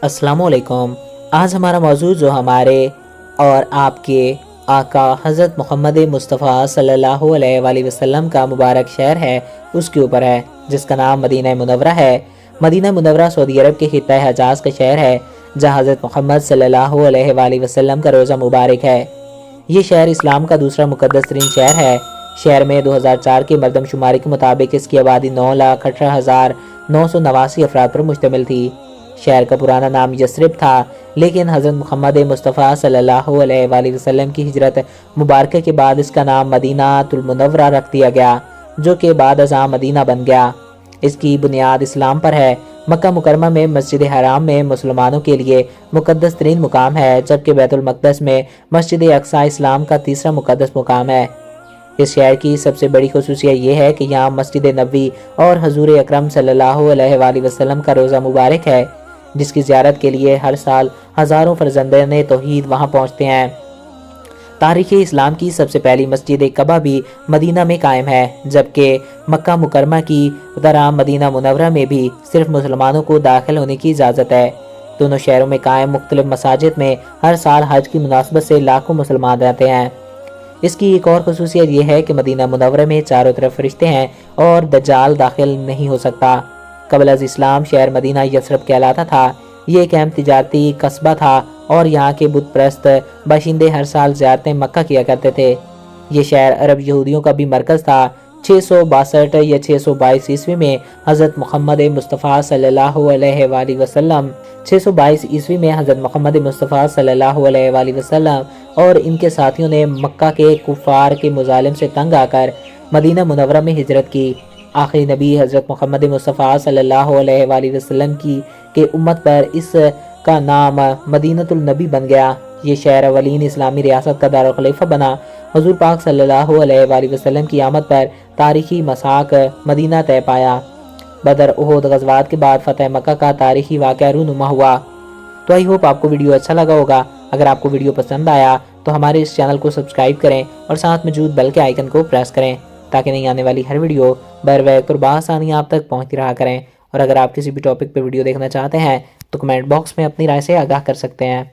السلام علیکم۔ آج ہمارا موضوع جو ہمارے اور آپ کے آقا حضرت محمد مصطفیٰ صلی اللہ علیہ وآلہ وسلم کا مبارک شہر ہے اس کے اوپر ہے، جس کا نام مدینہ منورہ ہے۔ مدینہ منورہ سعودی عرب کے خطہ حجاز کا شہر ہے، جہاں حضرت محمد صلی اللہ علیہ وآلہ وسلم کا روزہ مبارک ہے۔ یہ شہر اسلام کا دوسرا مقدس ترین شہر ہے۔ شہر میں 2004 کی مردم شماری کے مطابق اس کی آبادی 9,18,989 افراد پر مشتمل تھی۔ شہر کا پرانا نام یثرب تھا، لیکن حضرت محمد مصطفیٰ صلی اللہ علیہ وآلہ وسلم کی ہجرت مبارکہ کے بعد اس کا نام مدینہ المنورہ رکھ دیا گیا، جو کہ بعد ازاں مدینہ بن گیا۔ اس کی بنیاد اسلام پر ہے۔ مکہ مکرمہ میں مسجد حرام میں مسلمانوں کے لیے مقدس ترین مقام ہے، جبکہ بیت المقدس میں مسجد اقصی اسلام کا تیسرا مقدس مقام ہے۔ اس شہر کی سب سے بڑی خصوصیت یہ ہے کہ یہاں مسجد نبوی اور حضور اکرم صلی اللہ علیہ وآلہ وسلم کا روزہ مبارک ہے، جس کی زیارت کے لیے ہر سال ہزاروں فرزندان توحید وہاں پہنچتے ہیں۔ تاریخ اسلام کی سب سے پہلی مسجد قباء بھی مدینہ میں قائم ہے، جبکہ مکہ مکرمہ کی طرح مدینہ منورہ میں بھی صرف مسلمانوں کو داخل ہونے کی اجازت ہے۔ دونوں شہروں میں قائم مختلف مساجد میں ہر سال حج کی مناسبت سے لاکھوں مسلمان رہتے ہیں۔ اس کی ایک اور خصوصیت یہ ہے کہ مدینہ منورہ میں چاروں طرف فرشتے ہیں اور دجال داخل نہیں ہو سکتا۔ قبل از اسلام شہر مدینہ یثرب کہلاتا تھا۔ یہ ایک اہم تجارتی قصبہ تھا اور یہاں کے بت پرست باشندے ہر سال زیارتیں مکہ کیا کرتے تھے۔ یہ شہر عرب یہودیوں کا بھی مرکز تھا۔ 662 یا 622 عیسوی میں حضرت محمد مصطفیٰ صلی اللہ علیہ وآلہ وسلم 622 عیسوی میں حضرت محمد مصطفیٰ صلی اللہ علیہ وآلہ وسلم اور ان کے ساتھیوں نے مکہ کے کفار کے مظالم سے تنگ آ کر مدینہ منورہ میں ہجرت کی۔ آخری نبی حضرت محمد مصطفیٰ صلی اللہ علیہ وآلہ وسلم کے امت پر اس کا نام مدینہ النبی بن گیا۔ یہ شہر اولین اسلامی ریاست کا دارالخلیفہ بنا۔ حضور پاک صلی اللہ علیہ وآلہ وسلم کی آمد پر تاریخی مساق مدینہ طے پایا۔ بدر احد غزوات کے بعد فتح مکہ کا تاریخی واقعہ رونما ہوا۔ تو آئی ہوپ آپ کو ویڈیو اچھا لگا ہوگا۔ اگر آپ کو ویڈیو پسند آیا تو ہمارے اس چینل کو سبسکرائب کریں اور ساتھ موجود بیل کے آئیکن کو پریس کریں، تاکہ نئی آنے والی ہر ویڈیو بر وقت اور بآسانی آپ تک پہنچتی رہا کریں۔ اور اگر آپ کسی بھی ٹاپک پہ ویڈیو دیکھنا چاہتے ہیں تو کمنٹ باکس میں اپنی رائے سے آگاہ کر سکتے ہیں۔